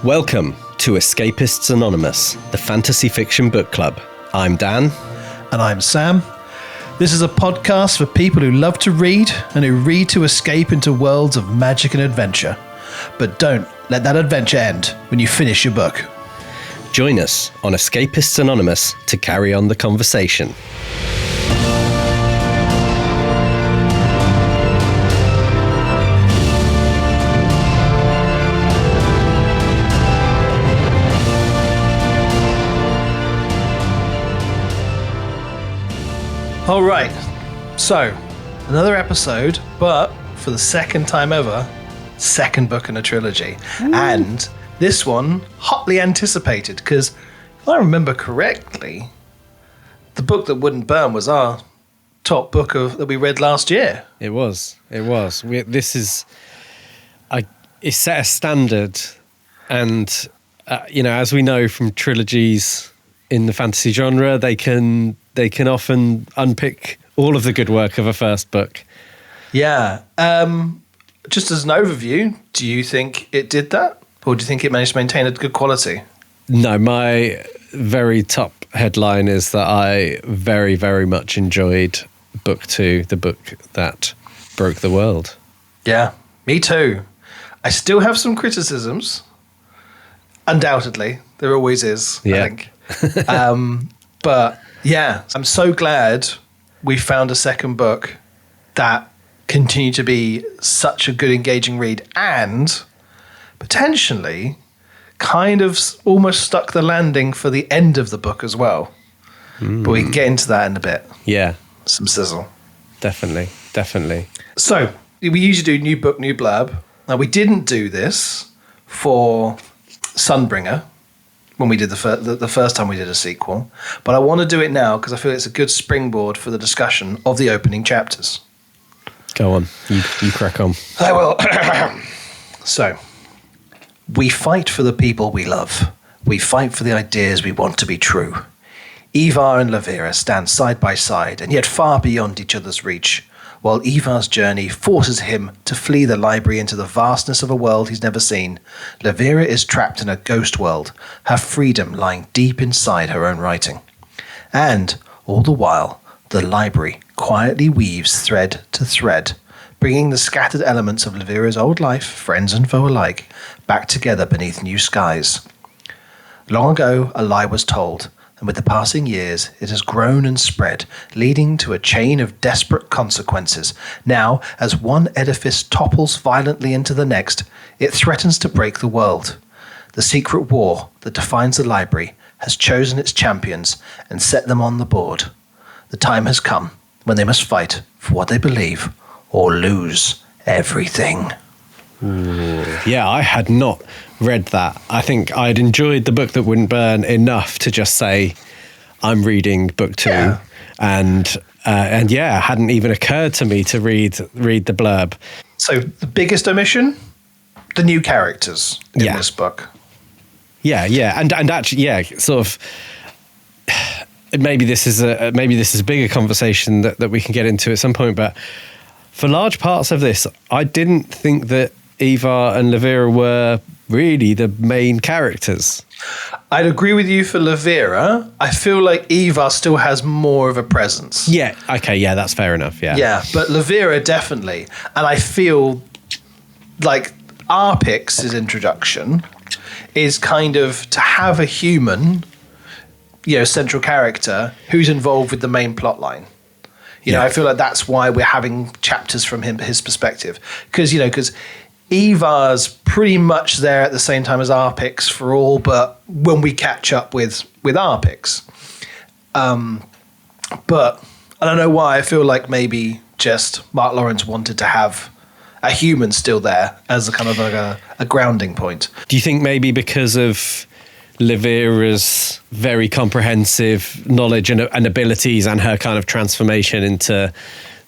Welcome to Escapists Anonymous, the fantasy fiction book club. I'm Dan. And I'm Sam. This is a podcast for people who love to read and who read to escape into worlds of magic and adventure. But don't let that adventure end when you finish your book. Join us on Escapists Anonymous to carry on the conversation. All right, so another episode, but for the second time ever, second book in a trilogy. And this one, hotly anticipated, because if I remember correctly, the book that wouldn't burn was our top book that we read last year. It was. It set a standard, and as we know from trilogies in the fantasy genre, they can often unpick all of the good work of a first book. Yeah. Just as an overview, do you think it did that? Or do you think it managed to maintain a good quality? No, my very top headline is that I very, very much enjoyed Book 2, the book that broke the world. Yeah, me too. I still have some criticisms. Undoubtedly. There always is, I think. But yeah, I'm so glad we found a second book that continued to be such a good, engaging read and potentially kind of almost stuck the landing for the end of the book as well. But we can get into that in a bit. Yeah. Some sizzle. Definitely. So we usually do new book, new blurb. Now we didn't do this for Sunbringer when we did the first time we did a sequel, but I want to do it now because I feel it's a good springboard for the discussion of the opening chapters. Go on, you crack on. I will. So, we fight for the people we love. We fight for the ideas we want to be true. Ivar and Lavera stand side by side and yet far beyond each other's reach, while Ivar's journey forces him to flee the library into the vastness of a world he's never seen. Lavera is trapped in a ghost world, her freedom lying deep inside her own writing. And, all the while, the library quietly weaves thread to thread, bringing the scattered elements of Lavera's old life, friends and foe alike, back together beneath new skies. Long ago, a lie was told, and with the passing years, it has grown and spread, leading to a chain of desperate consequences. Now, as one edifice topples violently into the next, it threatens to break the world. The secret war that defines the library has chosen its champions and set them on the board. The time has come when they must fight for what they believe or lose everything. Ooh. Yeah, I had not read that. I think I'd enjoyed the book that wouldn't burn enough to just say I'm reading book 2, and it hadn't even occurred to me to read the blurb. So the biggest omission, the new characters in this book. Yeah, and actually, sort of. Maybe this is a bigger conversation that we can get into at some point. But for large parts of this, I didn't think that Ivar and Lavera were really the main characters. I'd agree with you for Lavera. I feel like Ivar still has more of a presence. Yeah, okay, yeah, that's fair enough, yeah. Yeah, but Lavera definitely. And I feel like Arpix's introduction is kind of to have a human, central character who's involved with the main plot line. I feel like that's why we're having chapters from his perspective. Because Ivar's pretty much there at the same time as Arpix for all, but when we catch up with Arpix. But I don't know why, I feel like maybe just Mark Lawrence wanted to have a human still there as a kind of a grounding point. Do you think maybe because of Lavera's very comprehensive knowledge and abilities and her kind of transformation into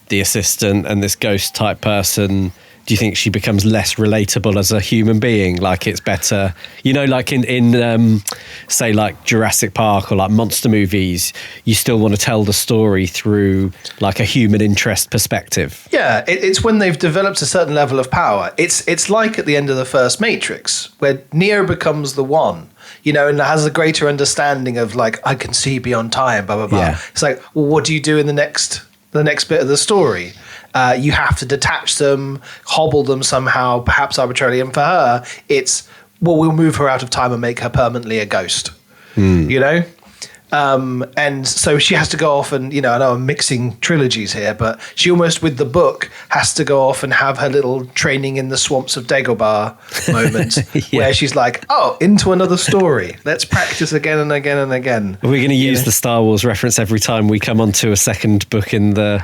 the assistant and this ghost type person, do do you think she becomes less relatable as a human being? Like it's better, like in say like Jurassic Park or like monster movies, you still want to tell the story through like a human interest perspective. Yeah, it's when they've developed a certain level of power. It's like at the end of the first Matrix, where Neo becomes the one, and has a greater understanding of like, I can see beyond time, blah, blah, blah. Yeah. It's like, well, what do you do in the next bit of the story? You have to detach them, hobble them somehow, perhaps arbitrarily. And for her, it's, well, we'll move her out of time and make her permanently a ghost, and so she has to go off and, I know I'm mixing trilogies here, but she almost with the book has to go off and have her little training in the swamps of Dagobah moment where she's like, oh, into another story. Let's practice again and again and again. Are we going to use the Star Wars reference every time we come onto a second book in the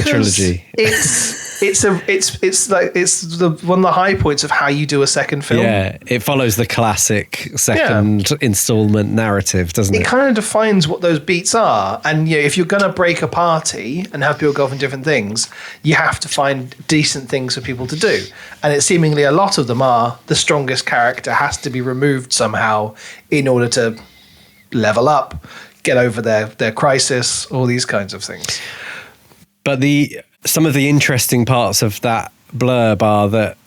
trilogy? It's one of the high points of how you do a second film. Yeah, it follows the classic second installment narrative, doesn't it? It kind of defines what those beats are. And if you're going to break a party and have people go off in different things, you have to find decent things for people to do. And it's seemingly a lot of them are the strongest character has to be removed somehow in order to level up, get over their crisis, all these kinds of things. But some of the interesting parts of that blurb are that,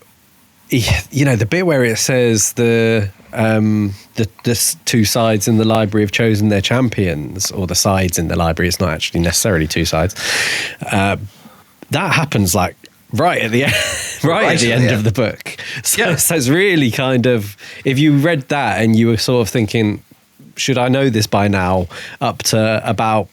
the bit where it says the two sides in the library have chosen their champions, or the sides in the library, it's not actually necessarily two sides. That happens like right at the end, at the end of the book. So it's really kind of, if you read that and you were sort of thinking, should I know this by now, up to about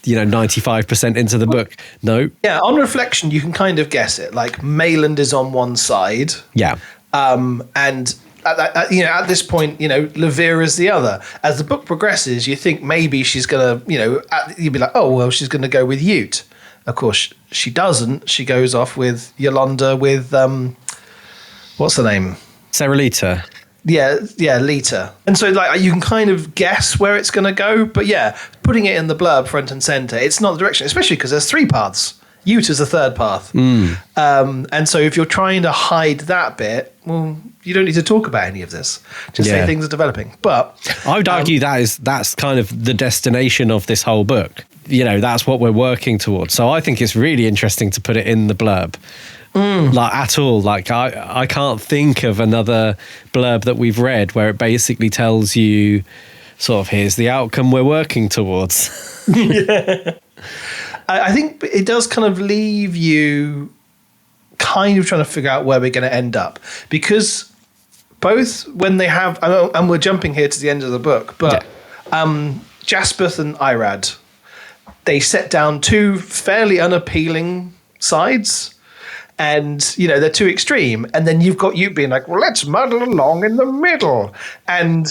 95% into the book. No. Yeah, on reflection, you can kind of guess it. Like Mayland is on one side. Yeah. And at this point, Levira is the other. As the book progresses, you think maybe she's going to, you'd be like, oh, well, she's going to go with Ute. Of course, she doesn't. She goes off with Yolanda with, what's the name? Saralita. Yeah, Lita. And so like you can kind of guess where it's going to go, but putting it in the blurb front and center, it's not the direction, especially because there's three paths. Ute is the third path. And so if you're trying to hide that bit, well, you don't need to talk about any of this. Just say things are developing. But I would argue that's kind of the destination of this whole book. That's what we're working towards. So I think it's really interesting to put it in the blurb. Like at all. Like I can't think of another blurb that we've read where it basically tells you sort of, here's the outcome we're working towards. I think it does kind of leave you kind of trying to figure out where we're going to end up, because both when they have, and we're jumping here to the end of the book, but Jaspeth and Irad, they set down two fairly unappealing sides. And, they're too extreme. And then you've got Ute being like, well, let's muddle along in the middle. And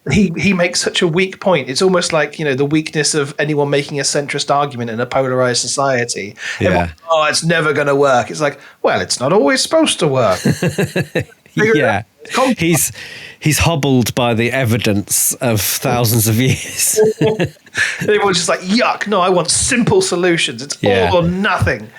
he makes such a weak point. It's almost like, the weakness of anyone making a centrist argument in a polarized society. Yeah. Everyone, it's never going to work. It's like, well, it's not always supposed to work. Yeah. He's hobbled by the evidence of thousands of years. And everyone's just like, yuck. No, I want simple solutions. It's all or nothing.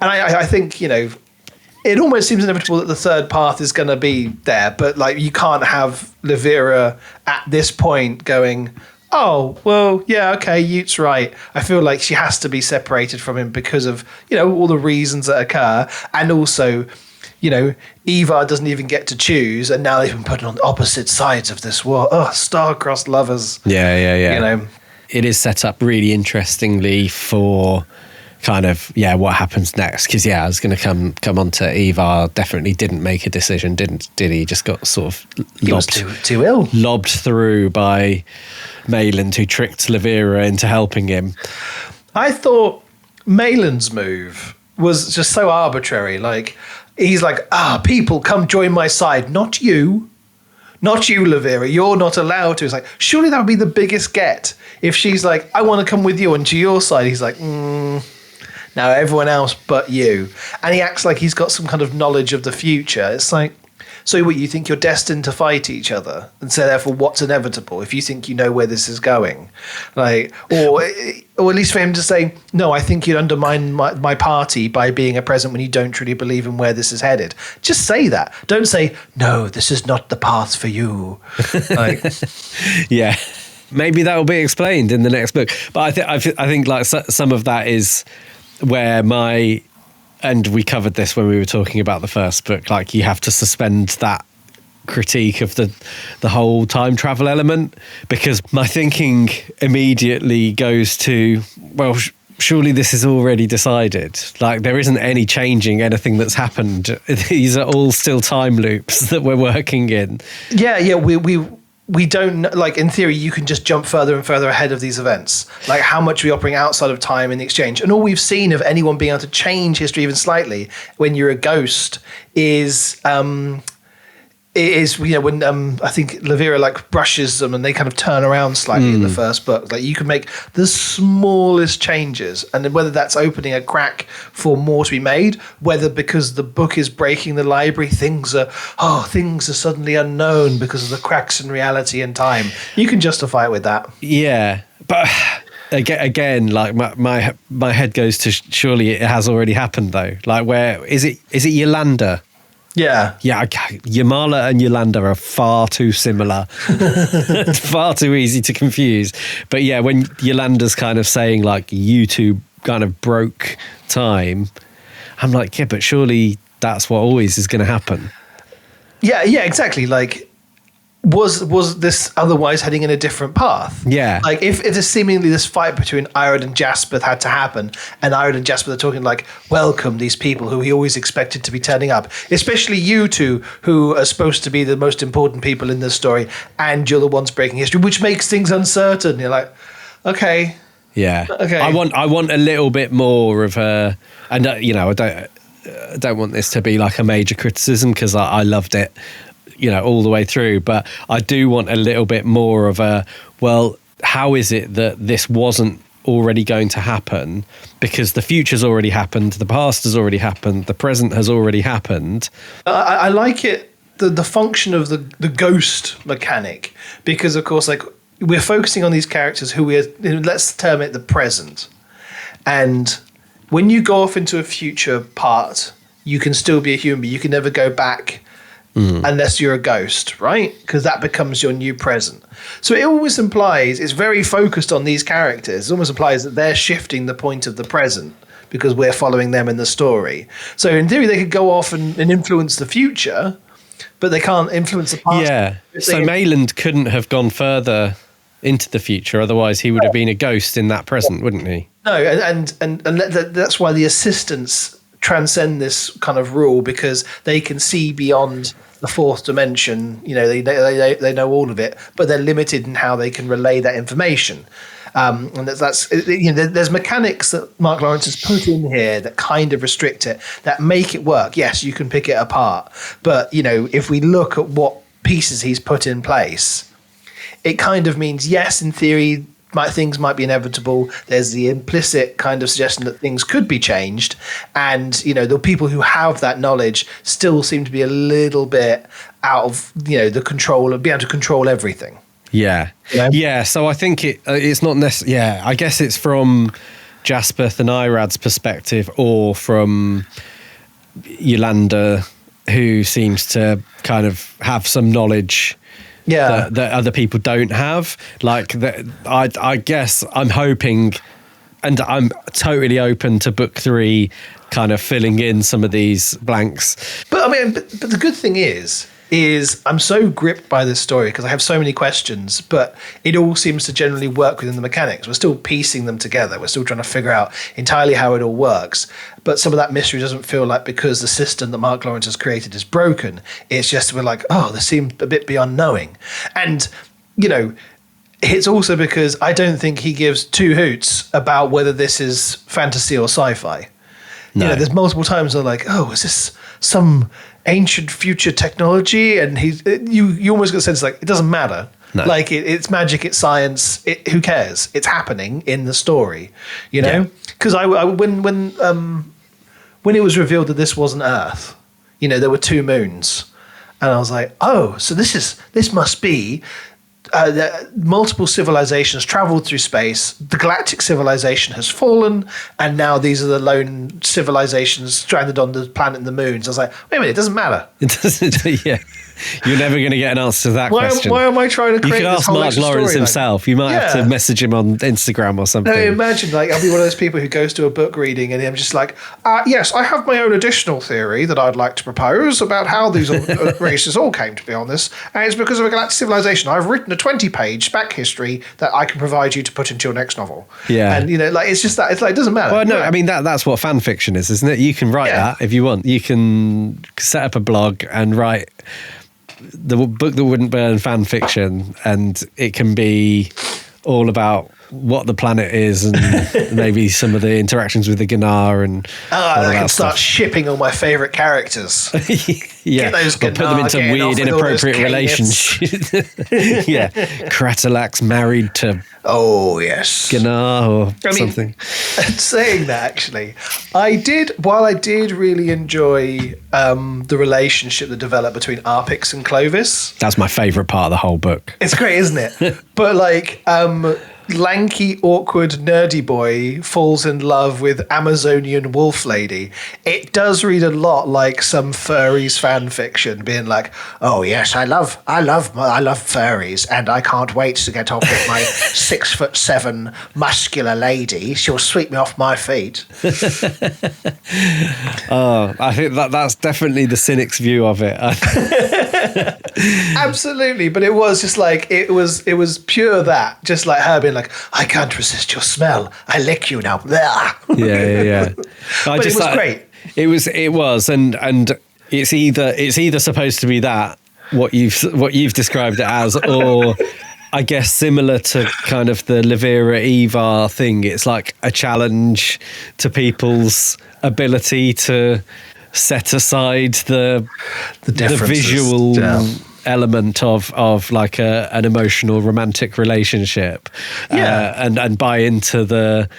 And I think, it almost seems inevitable that the third path is going to be there, but like you can't have Levira at this point going, oh, well, yeah, okay, Ute's right. I feel like she has to be separated from him because of, all the reasons that occur. And also, Eva doesn't even get to choose, and now they've been put on opposite sides of this war. Oh, star-crossed lovers. Yeah. It is set up really interestingly for kind of what happens next, because I was going to come on to Eva. Definitely didn't make a decision, did he? Just got sort of too ill, lobbed through by Mayland, who tricked Levira into helping him. I thought Mayland's move was just so arbitrary. Like he's like, people come join my side, not you. Not you, Levira. You're not allowed to. It's like, surely that would be the biggest get. If she's like, I want to come with you and to your side, he's like, now everyone else but you. And he acts like he's got some kind of knowledge of the future. It's like, So what, you think you're destined to fight each other, and so therefore what's inevitable if you think you know where this is going? Like, or at least for him to say, no, I think you'd undermine my party by being a president when you don't truly believe in where this is headed. Just say that. Don't say, no, this is not the path for you. Like, yeah. Maybe that will be explained in the next book. But I think like some of that is where and we covered this when we were talking about the first book, like you have to suspend that critique of the whole time travel element, because my thinking immediately goes to, well, surely this is already decided. Like there isn't any changing anything that's happened. These are all still time loops that we're working in. Yeah, we don't, like, in theory, you can just jump further and further ahead of these events. Like how much we operating outside of time in the exchange. And all we've seen of anyone being able to change history even slightly when you're a ghost is when I think Lavira like brushes them and they kind of turn around slightly in the first book. Like you can make the smallest changes, and then whether that's opening a crack for more to be made, whether because the book is breaking the library, things are suddenly unknown because of the cracks in reality and time. You can justify it with that. Yeah, but again, like my head goes to surely it has already happened though. Like where is it? Is it Yolanda? Yeah. Yamala and Yolanda are far too similar. It's far too easy to confuse. But yeah, when Yolanda's kind of saying like you two kind of broke time, I'm like, yeah, but surely that's what always is going to happen. Yeah, exactly. Like, was this otherwise heading in a different path? Yeah. Like if it's seemingly this fight between Ired and Jaspeth had to happen, and Ired and Jaspeth are talking like, welcome these people who he always expected to be turning up, especially you two who are supposed to be the most important people in this story, and you're the ones breaking history, which makes things uncertain. You're like, okay. Yeah. Okay. I want a little bit more of a, and I don't want this to be like a major criticism because I loved it, all the way through. But I do want a little bit more of a, well, how is it that this wasn't already going to happen? Because the future's already happened, the past has already happened, the present has already happened. I like it, the function of the ghost mechanic, because of course, like, we're focusing on these characters who let's term it the present. And when you go off into a future part, you can still be a human, but you can never go back unless you're a ghost, right? Because that becomes your new present. So it always implies, it's very focused on these characters. It almost implies that they're shifting the point of the present because we're following them in the story. So in theory, they could go off and influence the future, but they can't influence the past. Yeah. So Mayland couldn't have gone further into the future, otherwise he would have been a ghost in that present, wouldn't he? No, and that's why the assistants transcend this kind of rule, because they can see beyond the fourth dimension. They know all of it, but they're limited in how they can relay that information. And there's mechanics that Mark Lawrence has put in here that kind of restrict it, that make it work. Yes, you can pick it apart, but if we look at what pieces he's put in place, it kind of means, yes, in theory, things might be inevitable. There's the implicit kind of suggestion that things could be changed. And, the people who have that knowledge still seem to be a little bit out of, the control of being able to control everything. Yeah. Yeah. So I think it's not necessarily, I guess it's from Jaspeth and Irad's perspective, or from Yolanda, who seems to kind of have some knowledge that other people don't have. Like that, I guess I'm hoping, and I'm totally open to book 3 kind of filling in some of these blanks. But but the good thing is I'm so gripped by this story because I have so many questions, but it all seems to generally work within the mechanics. We're still piecing them together. We're still trying to figure out entirely how it all works. But some of that mystery doesn't feel like, because the system that Mark Lawrence has created is broken. It's just we're like, oh, this seemed a bit beyond knowing. And, it's also because I don't think he gives 2 hoots about whether this is fantasy or sci-fi. No. There's multiple times they're like, oh, is this some ancient future technology? And you almost get a sense like it doesn't matter. No. Like it's magic, it's science. Who cares? It's happening in the story, Because when it was revealed that this wasn't Earth, there were 2 moons, And I was like, oh, so this must be multiple civilizations traveled through space. The galactic civilization has fallen, and now these are the lone civilizations stranded on the planet and the moons. I was like, wait a minute, it doesn't matter. It doesn't. Yeah, you're never going to get an answer to that question. Why am I trying to create? You could ask Mark Lawrence himself. You might have to message him on Instagram or something. No, imagine I'll be one of those people who goes to a book reading and I'm just like, yes, I have my own additional theory that I'd like to propose about how these races all came to be on this, and it's because of a galactic civilization. I've written a 20-page back history that I can provide you to put into your next novel. Yeah, and it's just that it doesn't matter. Well, no, I mean that's what fan fiction is, isn't it? You can write that if you want. You can set up a blog and write the book that wouldn't burn fan fiction, and it can be all about what the planet is and maybe some of the interactions with the Gnar and I can start shipping all my favourite characters. Yeah, those or put them into weird inappropriate relationships. Yeah, Kratalak's married to Gnar or something. Saying that, actually, while I did really enjoy the relationship that developed between Arpix and Clovis. That's my favourite part of the whole book. It's great, isn't it? But lanky, awkward, nerdy boy falls in love with Amazonian wolf lady. It does read a lot like some furries fan fiction, being like, "Oh yes, I love furries, and I can't wait to get off with my 6'7" muscular lady. She'll sweep me off my feet." Oh, I think that's definitely the cynic's view of it. Absolutely, but it was just like it was pure that, just like her being like, "I can't resist your smell. I lick you now." Yeah. But it was great. It was, and it's either supposed to be that what you've described it as, or I guess similar to kind of the Levira Eva thing. It's like a challenge to people's ability to set aside the visual element of like an emotional romantic relationship, and buy into the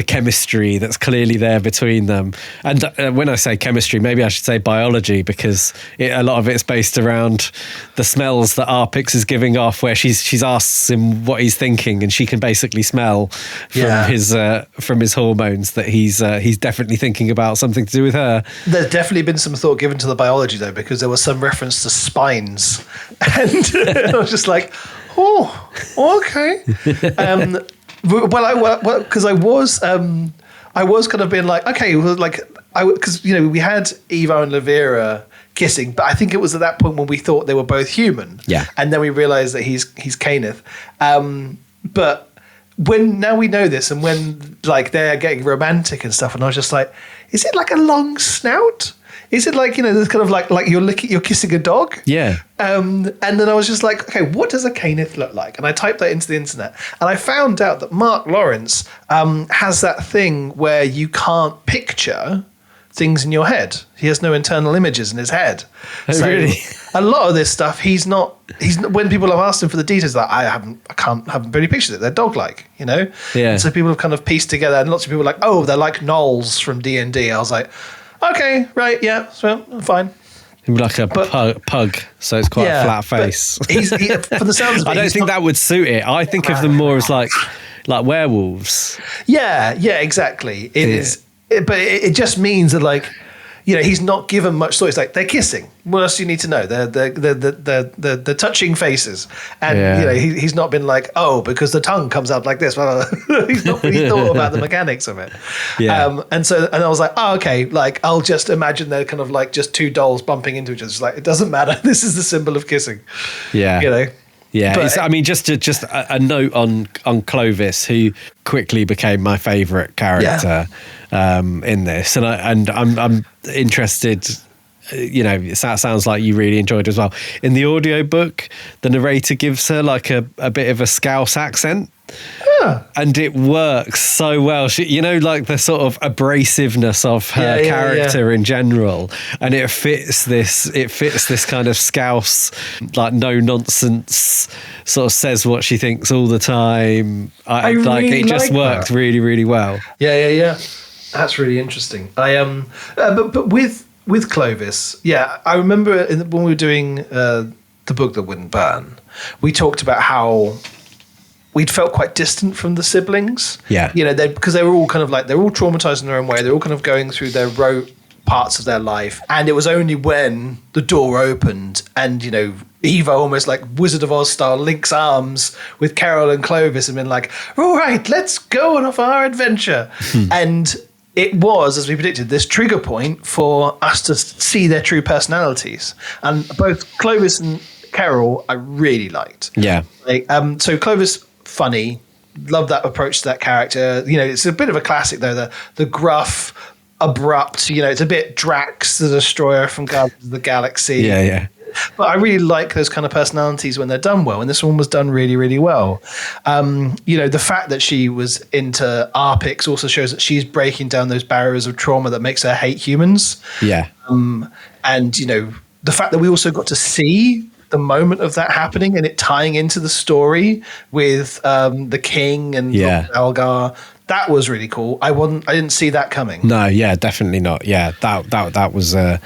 chemistry that's clearly there between them. And when I say chemistry, maybe I should say biology, because a lot of it's based around the smells that Arpix is giving off, where she's asks him what he's thinking, and she can basically smell from his hormones that he's definitely thinking about something to do with her. There's definitely been some thought given to the biology, though, because there was some reference to spines, and I was just like, oh, okay. Because I was kind of being like, okay, well, like because we had Eva and Levira kissing, but I think it was at that point when we thought they were both human, and then we realized that he's Caneth. But now we know this, and when like they're getting romantic and stuff, and I was just like, is it like a long snout? Is it like, there's kind of like you're kissing a dog? Yeah. And then I was just like, okay, what does a Caneth look like? And I typed that into the internet, and I found out that Mark Lawrence has that thing where you can't picture things in your head. He has no internal images in his head. Oh, so really? A lot of this stuff, he's not. When people have asked him for the details, like I haven't really pictured it. They're dog-like, Yeah. And so people have kind of pieced together, and lots of people are like, oh, they're like gnolls from D&D. I was like, okay, right, yeah, so fine. Like a pug, so it's quite a flat face. For the sounds of it, I don't think that would suit it. I think of them more as like werewolves. Yeah, exactly. It is, but it just means that like, he's not given much thought. It's like they're kissing. What else do you need to know? They're touching faces, and he's not been like, oh, because the tongue comes out like this. He's not really thought about the mechanics of it. Yeah. And I was like, oh, okay. Like I'll just imagine they're kind of like just two dolls bumping into each other. It's like it doesn't matter. This is the symbol of kissing. Yeah. Yeah, but, just a note on Clovis, who quickly became my favourite character in this, and I'm interested. It sounds like you really enjoyed it as well. In the audiobook, the narrator gives her like a bit of a Scouse accent. And it works so well. She, like the sort of abrasiveness of her character in general, and it fits this kind of Scouse, like no nonsense, sort of says what she thinks all the time. It just worked really, really well. Yeah. That's really interesting. But with with Clovis, I remember when we were doing the book that wouldn't burn, we talked about how we'd felt quite distant from the siblings. Yeah. Because they were all kind of like, they're all traumatized in their own way. They're all kind of going through their parts of their life. And it was only when the door opened and, Eva almost like Wizard of Oz style links arms with Carol and Clovis and been like, all right, let's go on off our adventure. And it was, as we predicted, this trigger point for us to see their true personalities. And both Clovis and Carol, I really liked. Yeah. So Clovis, funny, love that approach to that character. It's a bit of a classic though. The gruff, abrupt. It's a bit Drax the Destroyer from Guardians of the Galaxy. Yeah. But I really like those kind of personalities when they're done well, and this one was done really, really well. The fact that she was into Arpix also shows that she's breaking down those barriers of trauma that makes her hate humans. Yeah. And the fact that we also got to see the moment of that happening and it tying into the story with the king and Algar, that was really cool. I didn't see that coming. No, yeah, definitely not. Yeah, that was a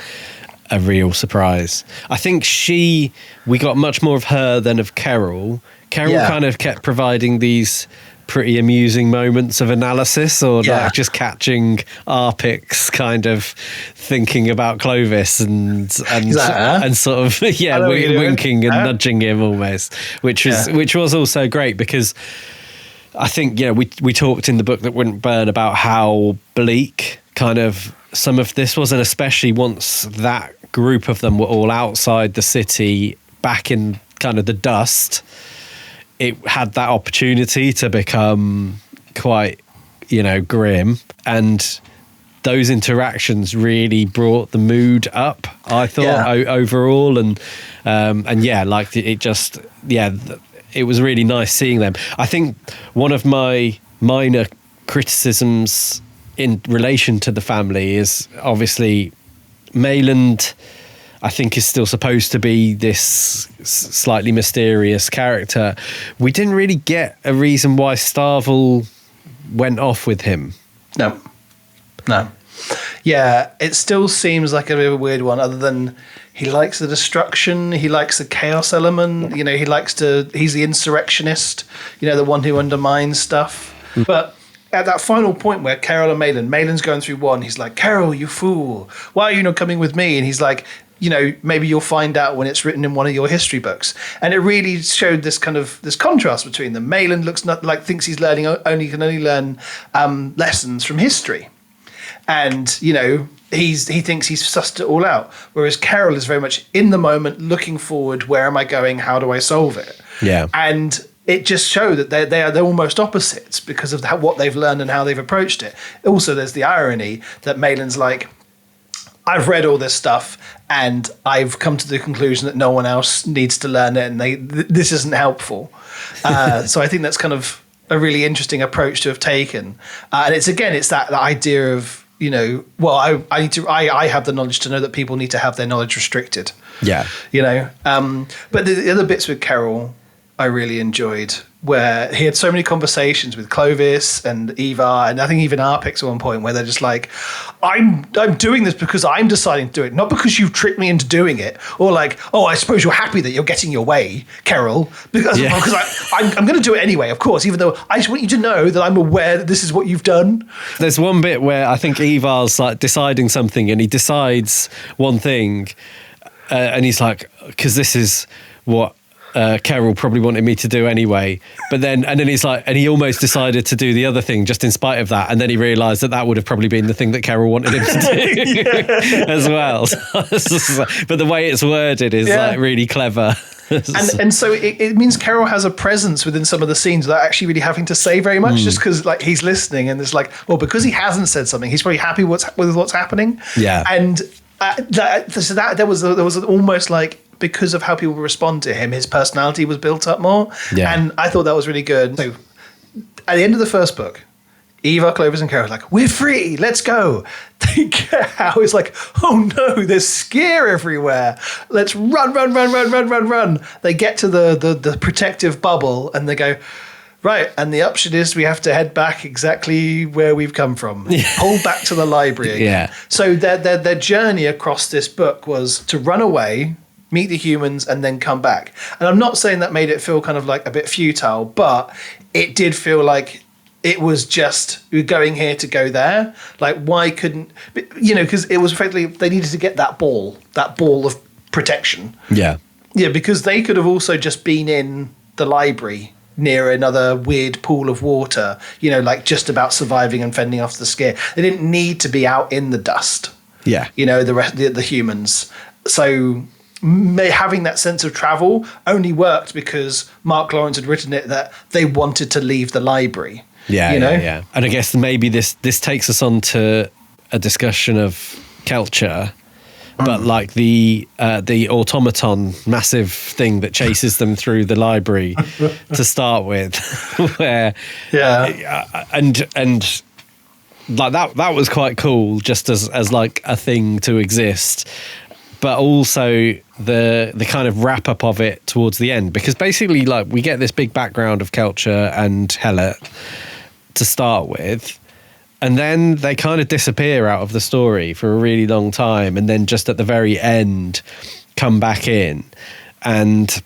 real surprise. I think we got much more of her than of Carol. Carol kind of kept providing these pretty amusing moments of analysis or like just catching Arpix kind of thinking about Clovis and sort of winking and nudging him almost, which was also great because I think we talked in the book that wouldn't burn about how bleak kind of some of this was, and especially once that group of them were all outside the city back in kind of the dust, it had that opportunity to become quite, grim. And those interactions really brought the mood up, I thought, overall. And it was really nice seeing them. I think one of my minor criticisms in relation to the family is obviously Mayland, I think, is still supposed to be this slightly mysterious character. We didn't really get a reason why Starvel went off with him. No. Yeah, it still seems like a bit of a weird one, other than he likes the destruction, he likes the chaos element, he's the insurrectionist, the one who undermines stuff. But at that final point where Carol and Mayland's going through one, he's like, Carol, you fool, why are you not coming with me? And he's like, maybe you'll find out when it's written in one of your history books. And it really showed this contrast between them. Mayland thinks he's can only learn lessons from history. And, he thinks he's sussed it all out. Whereas Carol is very much in the moment, looking forward, where am I going? How do I solve it? Yeah. And it just showed that they're almost opposites because of what they've learned and how they've approached it. Also, there's the irony that Mayland's like, I've read all this stuff and I've come to the conclusion that no one else needs to learn it and this isn't helpful. So I think that's kind of a really interesting approach to have taken. And it's that idea of, I have the knowledge to know that people need to have their knowledge restricted. Yeah. But the other bits with Carol I really enjoyed, where he had so many conversations with Clovis and Eva, and I think even Arpix at one point, where they're just like, I'm doing this because I'm deciding to do it, not because you've tricked me into doing it. Or like, oh, I suppose you're happy that you're getting your way, Carol, because I'm going to do it anyway, of course, even though I just want you to know that I'm aware that this is what you've done. There's one bit where I think Eva's like deciding something and he decides one thing and he's like, because this is what Carol probably wanted me to do anyway, and then he's like, and he almost decided to do the other thing just in spite of that, and then he realised that would have probably been the thing that Carol wanted him to do as well. But the way it's worded is like really clever. And so it means Carol has a presence within some of the scenes without actually really having to say very much, just because like he's listening, and it's like, well, because he hasn't said something, he's probably happy with what's happening. Yeah, and there was almost like, because of how people respond to him, his personality was built up more. Yeah. And I thought that was really good. So at the end of the first book, Eva, Clovis, and Carol are like, we're free, let's go. They get out, it's like, oh no, there's scare everywhere. Let's run. They get to the protective bubble and they go, Right, and the option is we have to head back exactly where we've come from. Pull back to the library again. Yeah. So their journey across this book was to run away, meet the humans, and then come back. And I'm not saying that made it feel kind of like a bit futile, but it did feel like it was just, we're going here to go there. Like, why couldn't, because it was effectively, they needed to get that ball of protection. Yeah. Yeah, because they could have also just been in the library near another weird pool of water, like just about surviving and fending off the scare. They didn't need to be out in the dust. Yeah. The humans. So having that sense of travel only worked because Mark Lawrence had written it that they wanted to leave the library. Yeah, yeah. And I guess maybe this takes us on to a discussion of culture, but like the automaton massive thing that chases them through the library to start with, where and like that was quite cool just as like a thing to exist. But also the kind of wrap up of it towards the end, because basically like we get this big background of Kelcher and Hellet to start with, and then they kind of disappear out of the story for a really long time, and then just at the very end come back in. And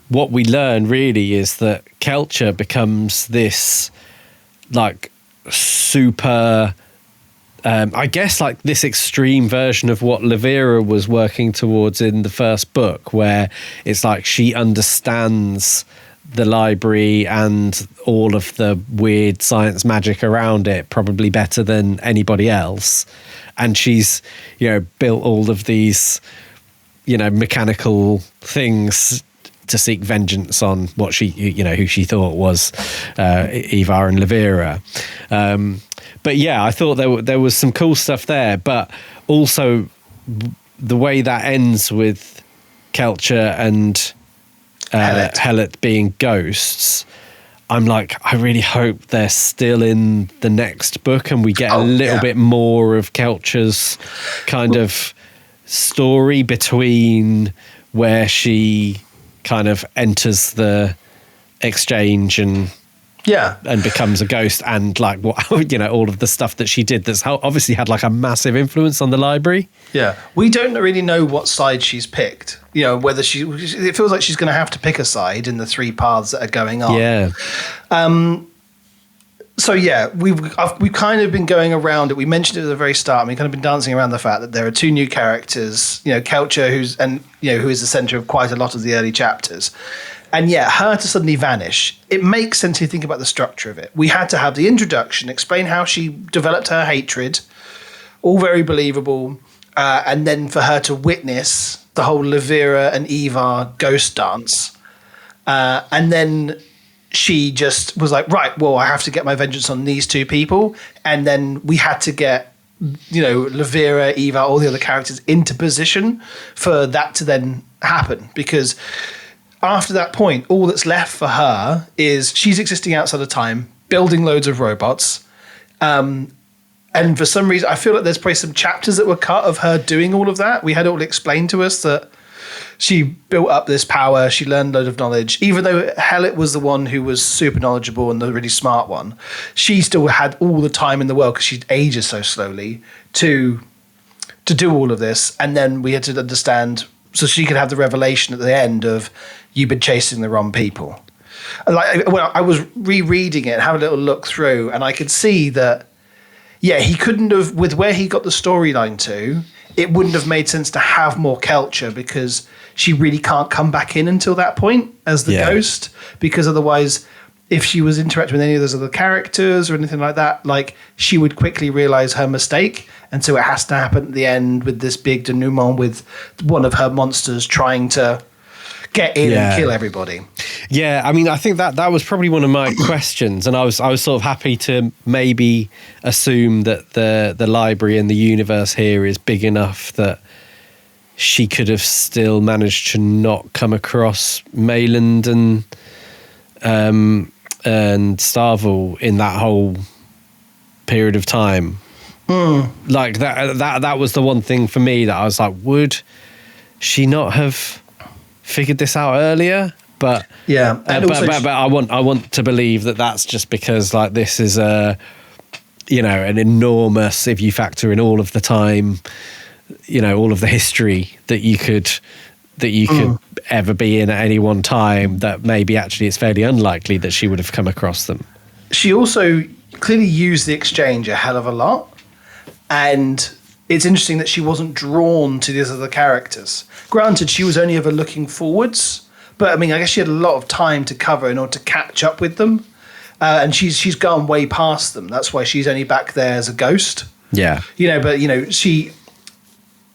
what we learn really is that Kelcher becomes this like super I guess like this extreme version of what Levira was working towards in the first book, where it's like she understands the library and all of the weird science magic around it probably better than anybody else. And she's, built all of these, mechanical things to seek vengeance on what she, who she thought was Ivar and Levira. But yeah, I thought there was some cool stuff there, but also the way that ends with Kelcher and Hellet being ghosts, I'm like, I really hope they're still in the next book and we get a little bit more of Kelcher's kind of story between where she kind of enters the exchange and becomes a ghost, and like what all of the stuff that she did that's obviously had like a massive influence on the library. Yeah, we don't really know what side she's picked. Whether it feels like she's going to have to pick a side in the three paths that are going on. Yeah. So yeah, we've kind of been going around it. We mentioned it at the very start, and we've kind of been dancing around the fact that there are two new characters. Kelcher, who is the center of quite a lot of the early chapters. And her to suddenly vanish, it makes sense if you think about the structure of it. We had to have the introduction, explain how she developed her hatred, all very believable, and then for her to witness the whole Levira and Ivar ghost dance. And then she just was like, right, well, I have to get my vengeance on these two people. And then we had to get, Levira, Ivar, all the other characters into position for that to then happen, because after that point, all that's left for her is she's existing outside of time, building loads of robots. And for some reason, I feel like there's probably some chapters that were cut of her doing all of that. We had it all explained to us that she built up this power, she learned a load of knowledge. Even though Hellet was the one who was super knowledgeable and the really smart one, she still had all the time in the world because she ages so slowly to do all of this. And then we had to understand, so she could have the revelation at the end of, you've been chasing the wrong people. I was rereading it and having a little look through, and I could see that, he couldn't have, with where he got the storyline to, it wouldn't have made sense to have more Kelcher, because she really can't come back in until that point as the ghost, because otherwise, if she was interacting with any of those other characters or anything like that, like, she would quickly realize her mistake. And so it has to happen at the end with this big denouement with one of her monsters trying to get in and kill everybody. Yeah, I mean, I think that was probably one of my questions, and I was sort of happy to maybe assume that the library and the universe here is big enough that she could have still managed to not come across Mayland and Starvel in that whole period of time. Like that was the one thing for me that I was like, would she not have figured this out earlier? But yeah, and but I want to believe that that's just because like this is a, you know, an enormous, if you factor in all of the time, you know, all of the history that you could ever be in at any one time, that maybe actually it's fairly unlikely that she would have come across them. She also clearly used the exchange a hell of a lot, and it's interesting that she wasn't drawn to these other characters. Granted, she was only ever looking forwards, but I mean, I guess she had a lot of time to cover in order to catch up with them, and she's gone way past them. That's why she's only back there as a ghost. Yeah, you know, but you know,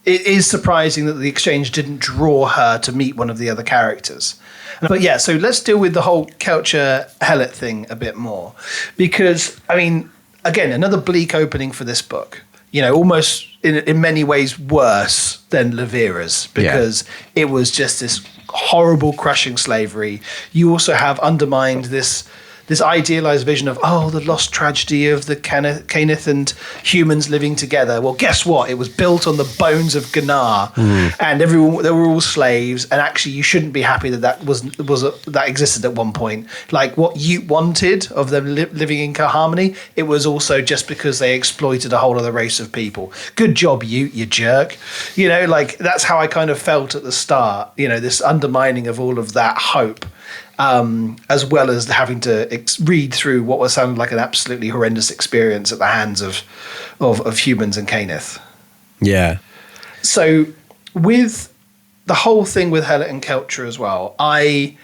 it is surprising that the exchange didn't draw her to meet one of the other characters. But yeah, so let's deal with the whole Kelcher Hellet thing a bit more. Because, I mean, again, another bleak opening for this book. You know, almost in many ways worse than Levira's, because it was just this horrible crushing slavery. You also have undermined this idealized vision of, the lost tragedy of the Canith and humans living together. Well, guess what? It was built on the bones of Gnar, and they were all slaves. And actually, you shouldn't be happy that existed at one point. Like what you wanted of them living in harmony, it was also just because they exploited a whole other race of people. Good job, you jerk. You know, like that's how I kind of felt at the start. You know, this undermining of all of that hope. As well as having to read through what was sounded like an absolutely horrendous experience at the hands of humans and Canith. Yeah. So with the whole thing with Hellet and Kelcher as well, I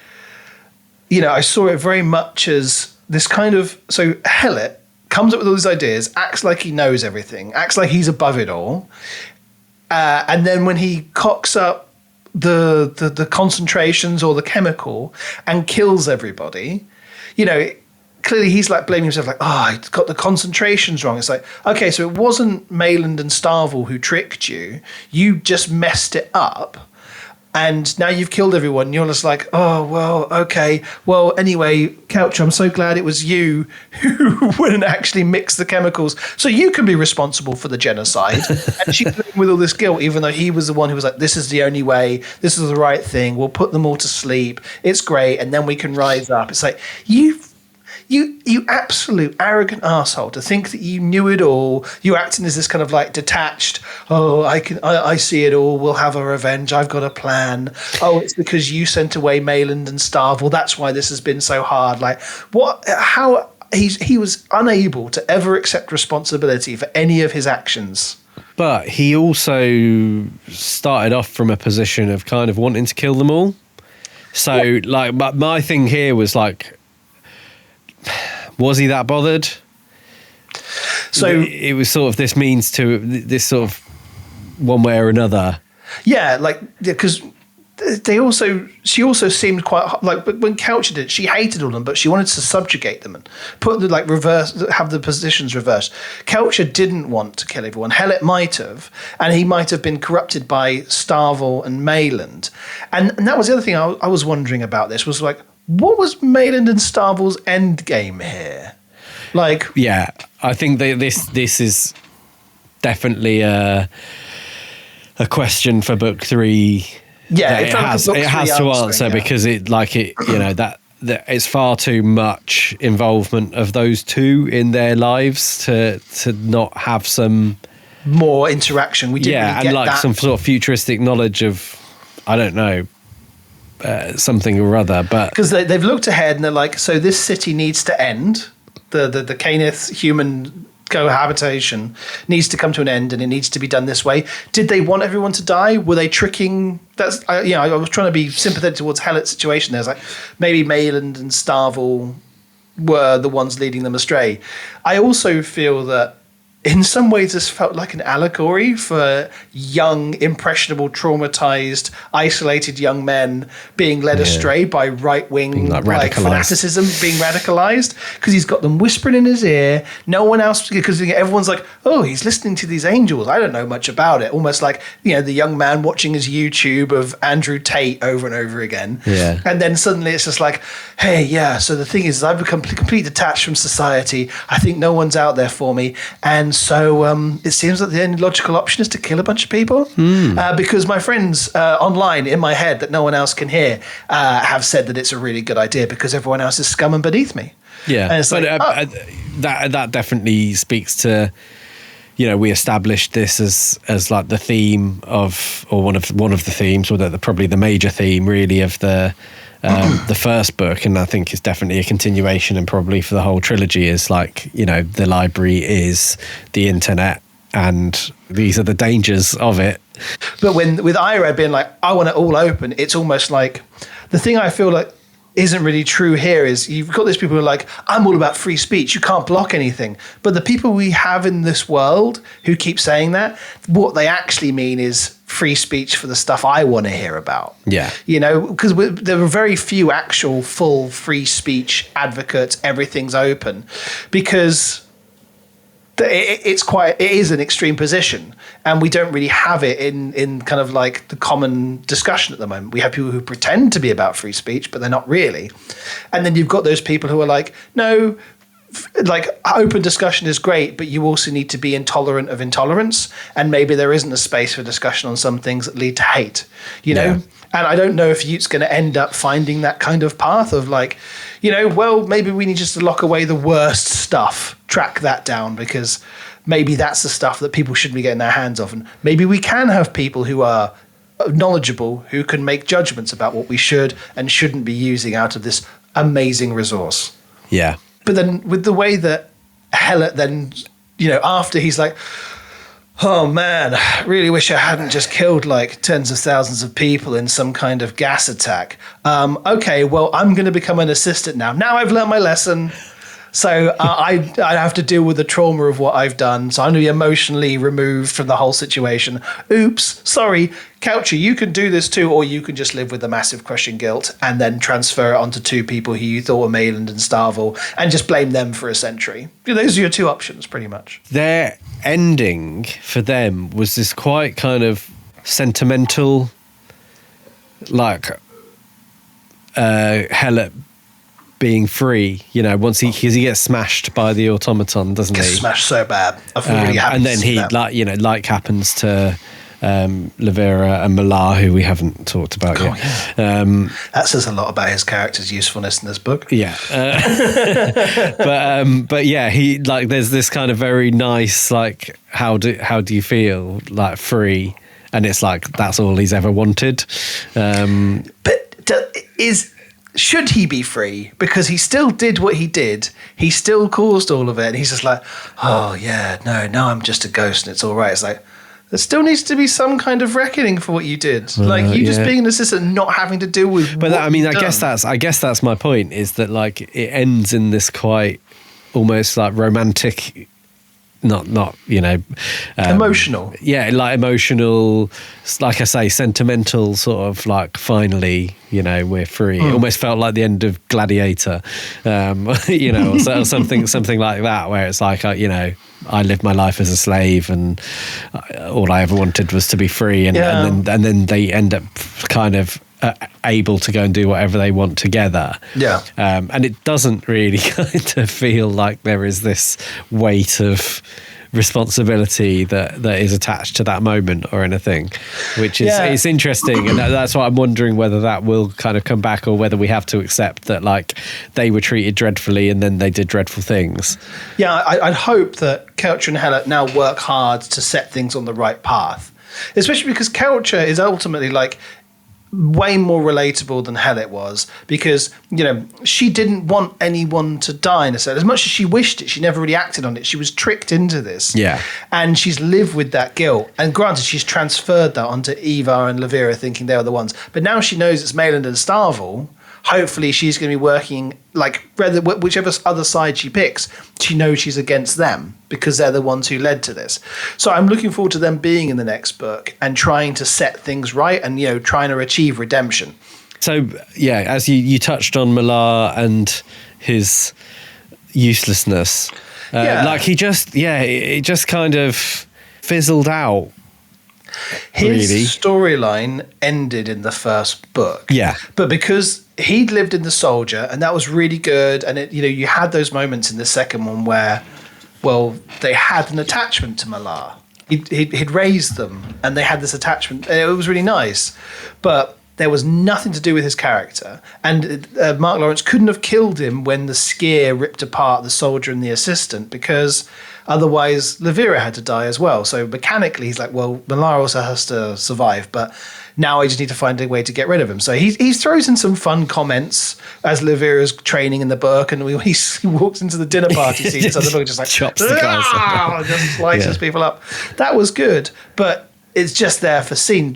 saw it very much as this kind of, so Hellet comes up with all these ideas, acts like he knows everything, acts like he's above it all, and then when he cocks up the concentrations or the chemical and kills everybody, you know, clearly he's like blaming himself, like, I got the concentrations wrong. It's like, okay, so it wasn't Mayland and Starvel who tricked you. You just messed it up. And now you've killed everyone. You're just like, oh, well, okay. Well, anyway, Kelcher, I'm so glad it was you who wouldn't actually mix the chemicals. So you can be responsible for the genocide. And she's living with all this guilt, even though he was the one who was like, this is the only way. This is the right thing. We'll put them all to sleep. It's great. And then we can rise up. It's like, you absolute arrogant asshole, to think that you knew it all. You're acting as this kind of like detached, I see it all, we'll have a revenge, I've got a plan. Oh, it's because you sent away Mayland and Starvel, that's why this has been so hard. Like, what, how, he was unable to ever accept responsibility for any of his actions. But he also started off from a position of kind of wanting to kill them all. So, like, my thing here was like, was he that bothered? So it was sort of this means to this sort of one way or another. Yeah, like, because she also seemed quite like, but when Kelcher did, she hated all of them, but she wanted to subjugate them and put the like reverse, have the positions reversed. Kelcher didn't want to kill everyone. Hellet might have, and he might have been corrupted by Starvel and Mayland, and that was the other thing I was wondering about. This was like, what was Mayland and Starvel's end game here? Like, yeah, I think that this is definitely a question for book 3. Yeah, it has to answer, because it you know that it's far too much involvement of those two in their lives to not have some more interaction. We didn't really get and like that. Some sort of futuristic knowledge of, I don't know, something or other. But because they've looked ahead and they're like, so this city needs to end. The Canith human cohabitation needs to come to an end, and it needs to be done this way. Did they want everyone to die? Were they tricking? I was trying to be sympathetic towards Hellet's situation. There's like, maybe Mayland and Starvel were the ones leading them astray. I also feel that in some ways this felt like an allegory for young, impressionable, traumatized, isolated young men being led astray by right-wing like fanaticism, being radicalized, because he's got them whispering in his ear. No one else, because everyone's like, oh, he's listening to these angels. I don't know much about it. Almost like, you know, the young man watching his YouTube of Andrew Tate over and over again. Yeah. And then suddenly it's just like, hey, yeah, so the thing is I've become completely detached from society. I think no one's out there for me. And And so it seems that the only logical option is to kill a bunch of people. Because my friends online in my head that no one else can hear have said that it's a really good idea because everyone else is scum and beneath me. Yeah, and it's but like, that definitely speaks to, we established this as like the theme of, or one of the themes, or probably the major theme really of the first book, and I think it's definitely a continuation, and probably for the whole trilogy is like, the library is the internet, and these are the dangers of it. But with Ira being like, I want it all open, it's almost like the thing I feel like isn't really true here is you've got these people who are like, I'm all about free speech, you can't block anything. But the people we have in this world who keep saying that, what they actually mean is free speech for the stuff I want to hear about. Yeah. Because there are very few actual full free speech advocates, everything's open, because it is an extreme position, and we don't really have it in kind of like the common discussion at the moment. We have people who pretend to be about free speech, but they're not really. And then you've got those people who are like, no, like open discussion is great, but you also need to be intolerant of intolerance, and maybe there isn't a space for discussion on some things that lead to hate, Yeah. And I don't know if Ute's going to end up finding that kind of path of like, well, maybe we need just to lock away the worst stuff, track that down, because maybe that's the stuff that people shouldn't be getting their hands off. And maybe we can have people who are knowledgeable, who can make judgments about what we should and shouldn't be using out of this amazing resource. Yeah. But then with the way that Hellett then, after he's like, oh man, I really wish I hadn't just killed like tens of thousands of people in some kind of gas attack. Okay, well, I'm going to become an assistant now. Now I've learned my lesson. So I have to deal with the trauma of what I've done. So I'm going to be emotionally removed from the whole situation. Oops, sorry, Coucher, you can do this too, or you can just live with the massive crushing guilt and then transfer it onto two people who you thought were Mayland and Starvel and just blame them for a century. Those are your two options, pretty much. Their ending for them was this quite kind of sentimental, like Hellett being free, once he gets smashed by the automaton, doesn't he? Gets smashed so bad. I feel really happy. And then he, like happens to Lavera and Malar, who we haven't talked about yet. Yeah. That says a lot about his character's usefulness in this book. Yeah. But yeah, he like there's this kind of very nice like how do you feel, like free, and it's like that's all he's ever wanted. Should he be free? Because he still did what he did. He still caused all of it. And he's just like, oh, yeah, no, now I'm just a ghost and it's all right. It's like, there still needs to be some kind of reckoning for what you did. Just being an assistant, not having to deal with But I guess that's my point, is that like it ends in this quite almost like romantic, not emotional. Yeah, like emotional, like I say, sentimental sort of like finally, we're free. It almost felt like the end of Gladiator, or something like that, where it's like, I lived my life as a slave and all I ever wanted was to be free. And then they end up kind of able to go and do whatever they want together. Yeah. And it doesn't really kind of feel like there is this weight of responsibility that is attached to that moment or anything, which is it's interesting, and that's why I'm wondering whether that will kind of come back, or whether we have to accept that like they were treated dreadfully and then they did dreadful things. Yeah, I'd hope that Coucher and Hellett now work hard to set things on the right path, especially because Coucher is ultimately like way more relatable than Hellett was, because she didn't want anyone to die in a sense. As much as she wished it, she never really acted on it. She was tricked into this, and she's lived with that guilt, and granted she's transferred that onto Eva and Lavera, thinking they were the ones, but now she knows it's Mayland and Starvel. Hopefully she's going to be working, like, whichever other side she picks, she knows she's against them because they're the ones who led to this. So I'm looking forward to them being in the next book and trying to set things right and, trying to achieve redemption. So, yeah, as you touched on Malar and his uselessness, like it just kind of fizzled out. His storyline ended in the first book. Yeah. But because he'd lived in The Soldier, and that was really good, and you had those moments in the second one where well, they had an attachment to Malar. He'd raised them, and they had this attachment. And it was really nice, but there was nothing to do with his character. And Mark Lawrence couldn't have killed him when the skier ripped apart the soldier and the assistant, because otherwise Levira had to die as well. So mechanically, he's like, well, Malar also has to survive, but now I just need to find a way to get rid of him. So he throws in some fun comments as Levira's training in the book, and he walks into the dinner party scene. So the book just like chops the guys, just slices people up. That was good, but it's just there for set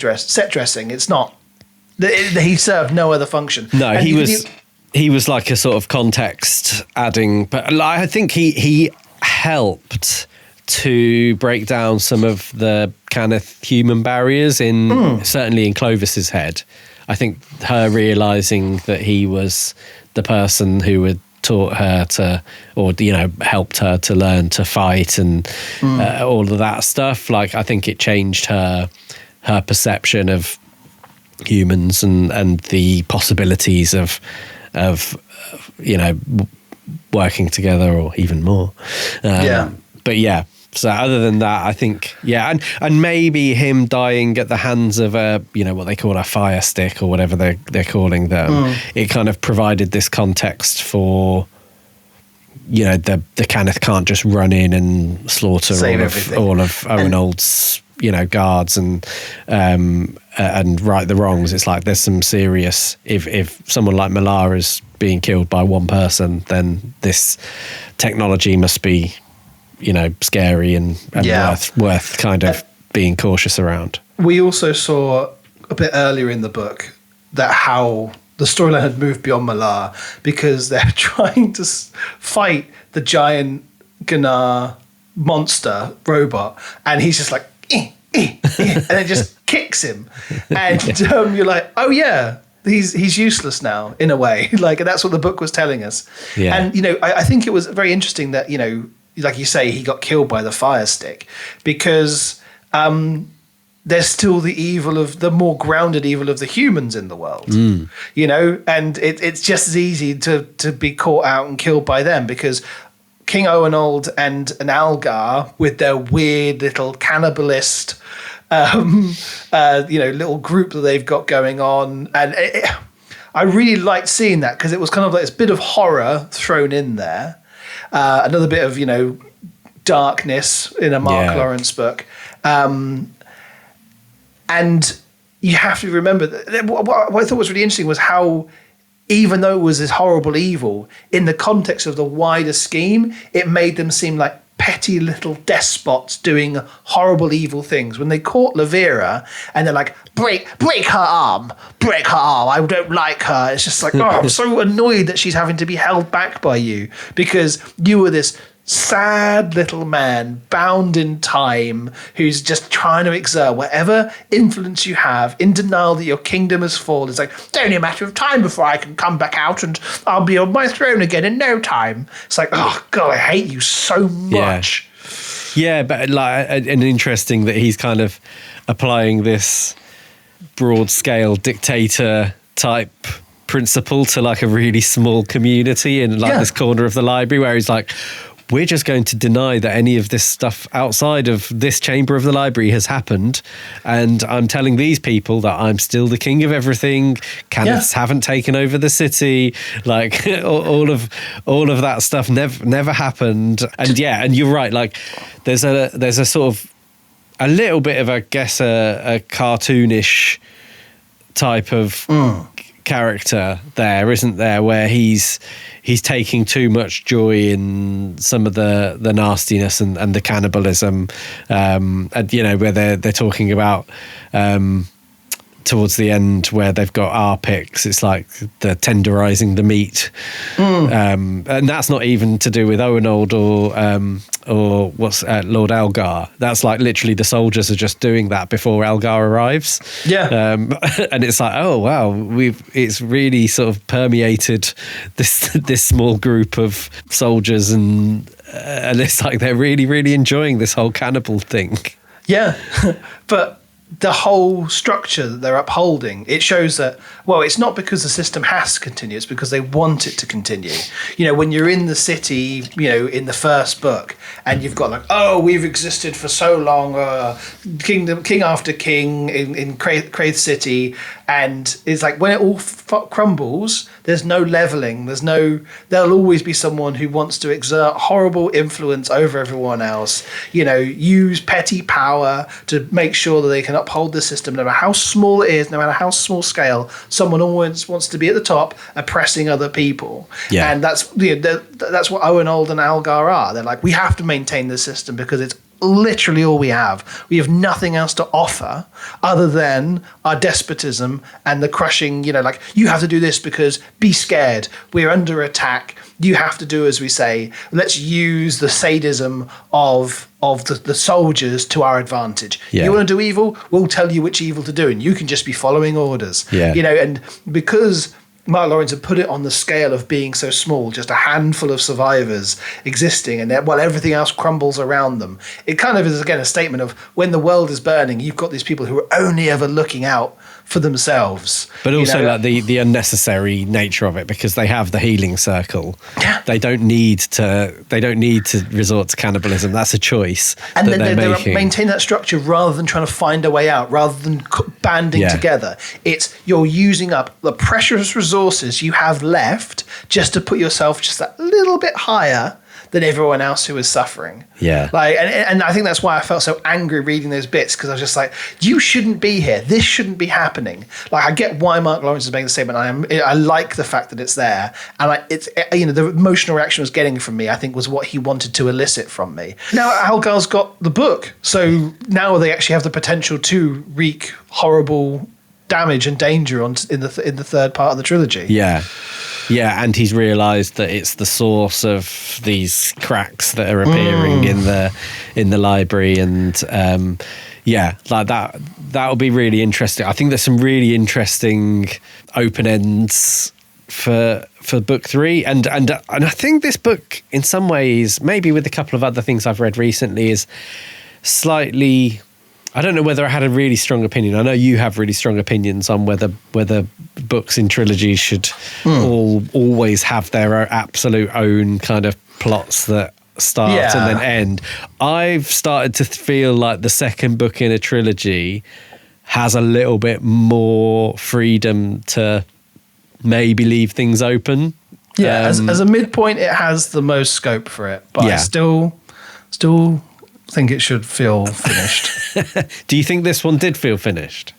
dressing. It's not. He served no other function. No, and he was like a sort of context adding, but I think he helped to break down some of the kind of human barriers certainly in Clovis's head. I think her realizing that he was the person who had taught her to, or helped her to learn to fight and all of that stuff. Like, I think it changed her perception of humans and the possibilities of working together, or even more. But yeah. So other than that, I think, and maybe him dying at the hands of what they call a fire stick, or whatever they're calling them, it kind of provided this context for, the Kenneth can't just run in and slaughter all of Owenald's guards and right the wrongs. It's like there's some serious, if someone like Malar is being killed by one person, then this technology must be scary and worth kind of being cautious around. We also saw a bit earlier in the book that how the storyline had moved beyond Malar, because they're trying to fight the giant Gunnar monster robot, and he's just like and it just kicks him, and you're like, oh yeah, he's useless now in a way. Like, that's what the book was telling us. And I think it was very interesting that like you say, he got killed by the fire stick, because there's still the more grounded evil of the humans in the world, and it's just as easy to be caught out and killed by them, because King Owenald and an Algar, with their weird little cannibalist, little group that they've got going on, and I really liked seeing that, because it was kind of like this bit of horror thrown in there. Another bit of, darkness in a Mark Lawrence book. And you have to remember that what I thought was really interesting was how, even though it was this horrible evil, in the context of the wider scheme, it made them seem like petty little despots doing horrible, evil things. When they caught Levira and they're like, break her arm, I don't like her. It's just like, I'm so annoyed that she's having to be held back by you, because you were this sad little man bound in time who's just trying to exert whatever influence you have, in denial that your kingdom has fallen. It's like, it's only a matter of time before I can come back out and I'll be on my throne again in no time. It's like, oh God, I hate you so much. Yeah, but and interesting that he's kind of applying this broad scale dictator type principle to like a really small community in this corner of the library, where he's like, we're just going to deny that any of this stuff outside of this chamber of the library has happened, and I'm telling these people that I'm still the king of everything. Kenneths haven't taken over the city. Like all of that stuff never happened. And and you're right. Like there's a sort of a little bit of, I guess, a cartoonish type of character there, isn't there, where he's taking too much joy in some of the nastiness and the cannibalism, and where they're talking about towards the end, where they've got our picks, it's like the tenderizing the meat, and that's not even to do with Owenald or what's Lord Algar. That's like literally the soldiers are just doing that before Algar arrives. And it's like, oh wow, it's really sort of permeated this small group of soldiers, and it's like they're really, really enjoying this whole cannibal thing. But the whole structure that they're upholding, it shows that, well, it's not because the system has to continue, it's because they want it to continue. When you're in the city, in the first book, and you've got like, oh, we've existed for so long, king after king in Craith City, and it's like when it all crumbles, there's no leveling, there'll always be someone who wants to exert horrible influence over everyone else, use petty power to make sure that they can uphold the system, no matter how small it is, no matter how small scale. Someone always wants to be at the top, oppressing other people. Yeah. And that's that's what Owen Old and Algar are. They're like, we have to maintain the system because it's literally all we have. We have nothing else to offer other than our despotism and the crushing, like, you have to do this because be scared. We're under attack. You have to do as we say. Let's use the sadism of the soldiers to our advantage. Yeah. You want to do evil? We'll tell you which evil to do, and you can just be following orders. Yeah. And because Mark Lawrence had put it on the scale of being so small, just a handful of survivors existing, and while everything else crumbles around them, it kind of is, again, a statement of when the world is burning, you've got these people who are only ever looking out for themselves. But also like the unnecessary nature of it, because they have the healing circle. Yeah. They don't need to resort to cannibalism. That's a choice. And then they maintain that structure rather than trying to find a way out, rather than banding together. It's you're using up the precious resources you have left just to put yourself just that little bit higher than everyone else who is suffering. Yeah. And I think that's why I felt so angry reading those bits, because I was just like, you shouldn't be here. This shouldn't be happening. Like, I get why Mark Lawrence is making the statement. I like the fact that it's there. And it's the emotional reaction it was getting from me, I think, was what he wanted to elicit from me. Now Algar's got the book. So now they actually have the potential to wreak horrible damage and danger in the third part of the trilogy. Yeah. Yeah, and he's realised that it's the source of these cracks that are appearing in the library, and like that'll be really interesting. I think there's some really interesting open ends for book 3, and I think this book, in some ways, maybe with a couple of other things I've read recently, is slightly. I don't know whether I had a really strong opinion. I know you have really strong opinions on whether books in trilogies should always have their absolute own kind of plots that start and then end. I've started to feel like the second book in a trilogy has a little bit more freedom to maybe leave things open. Yeah, as a midpoint, it has the most scope for it, but I still think it should feel finished. Do you think this one did feel finished?